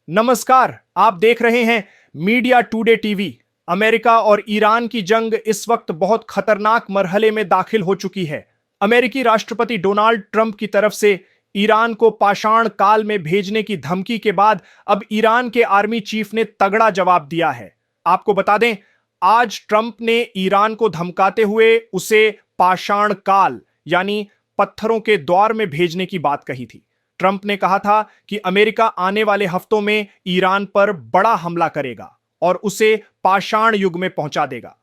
नमस्कार, आप देख रहे हैं मीडिया टुडे टीवी। अमेरिका और ईरान की जंग इस वक्त बहुत खतरनाक मरहले में दाखिल हो चुकी है। अमेरिकी राष्ट्रपति डोनाल्ड ट्रंप की तरफ से ईरान को पाषाण काल में भेजने की धमकी के बाद अब ईरान के आर्मी चीफ ने तगड़ा जवाब दिया है। आपको बता दें, आज ट्रंप ने ईरान को धमकाते हुए उसे पाषाण काल यानी पत्थरों के द्वार में भेजने की बात कही थी। ट्रंप ने कहा था कि अमेरिका आने वाले हफ्तों में ईरान पर बड़ा हमला करेगा और उसे पाषाण युग में पहुंचा देगा।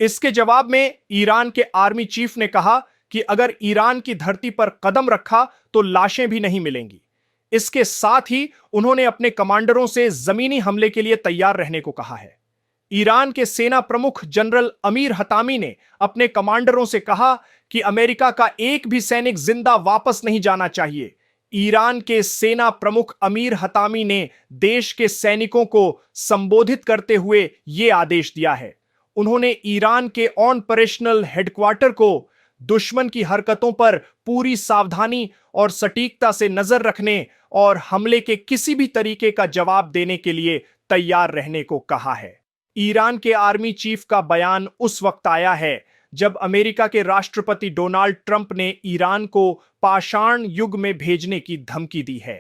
इसके जवाब में ईरान के आर्मी चीफ ने कहा कि अगर ईरान की धरती पर कदम रखा तो लाशें भी नहीं मिलेंगी। इसके साथ ही उन्होंने अपने कमांडरों से जमीनी हमले के लिए तैयार रहने को कहा है। ईरान के सेना प्रमुख जनरल अमीर हतामी ने अपने कमांडरों से कहा कि अमेरिका का एक भी सैनिक जिंदा वापस नहीं जाना चाहिए। ईरान के सेना प्रमुख अमीर हतामी ने देश के सैनिकों को संबोधित करते हुए यह आदेश दिया है। उन्होंने ईरान के ऑपरेशनल हेडक्वार्टर को दुश्मन की हरकतों पर पूरी सावधानी और सटीकता से नजर रखने और हमले के किसी भी तरीके का जवाब देने के लिए तैयार रहने को कहा है। ईरान के आर्मी चीफ का बयान उस वक्त आया है जब अमेरिका के राष्ट्रपति डोनाल्ड ट्रंप ने ईरान को पाषाण युग में भेजने की धमकी दी है।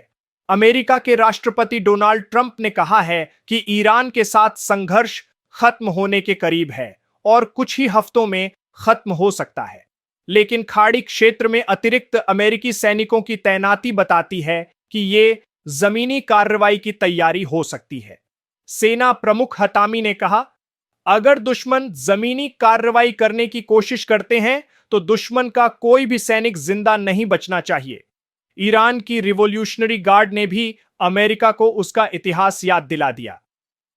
अमेरिका के राष्ट्रपति डोनाल्ड ट्रंप ने कहा है कि ईरान के साथ संघर्ष खत्म होने के करीब है और कुछ ही हफ्तों में खत्म हो सकता है, लेकिन खाड़ी क्षेत्र में अतिरिक्त अमेरिकी सैनिकों की तैनाती बताती है कि ये जमीनी कार्रवाई की तैयारी हो सकती है। सेना प्रमुख हतामी ने कहा, अगर दुश्मन जमीनी कार्रवाई करने की कोशिश करते हैं तो दुश्मन का कोई भी सैनिक जिंदा नहीं बचना चाहिए। ईरान की रिवॉल्यूशनरी गार्ड ने भी अमेरिका को उसका इतिहास याद दिला दिया।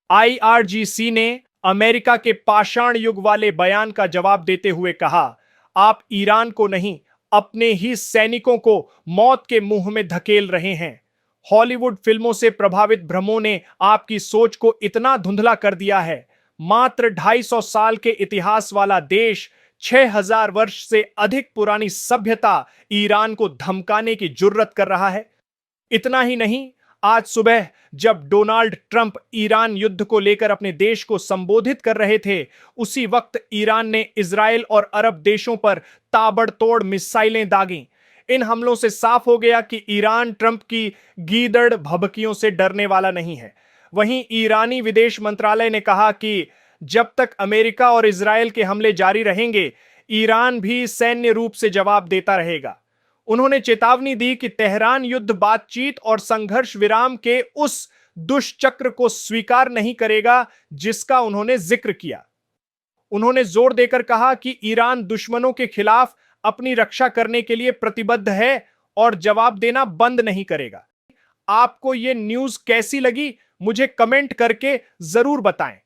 आईआरजीसी ने अमेरिका के पाषाण युग वाले बयान का जवाब देते हुए कहा, आप ईरान को नहीं, अपने ही सैनिकों को मौत के मुंह में धकेल रहे हैं। हॉलीवुड फिल्मों से प्रभावित भ्रमों ने आपकी सोच को इतना धुंधला कर दिया है। मात्र 250 साल के इतिहास वाला देश 6000 वर्ष से अधिक पुरानी सभ्यता ईरान को धमकाने की जुर्रत कर रहा है। इतना ही नहीं, आज सुबह जब डोनाल्ड ट्रंप ईरान युद्ध को लेकर अपने देश को संबोधित कर रहे थे, उसी वक्त ईरान ने इजराइल और अरब देशों पर ताबड़तोड़ मिसाइलें दागीं। इन हमलों से साफ हो गया कि ईरान ट्रंप की गीदड़ भभकियों से डरने वाला नहीं है। वहीं ईरानी विदेश मंत्रालय ने कहा कि जब तक अमेरिका और इजराइल के हमले जारी रहेंगे, ईरान भी सैन्य रूप से जवाब देता रहेगा। उन्होंने चेतावनी दी कि तेहरान युद्ध बातचीत और संघर्ष विराम के उस दुष्चक्र को स्वीकार नहीं करेगा जिसका उन्होंने जिक्र किया। उन्होंने जोर देकर कहा कि ईरान दुश्मनों के खिलाफ अपनी रक्षा करने के लिए प्रतिबद्ध है और जवाब देना बंद नहीं करेगा। आपको यह न्यूज़ कैसी लगी, मुझे कमेंट करके जरूर बताएं।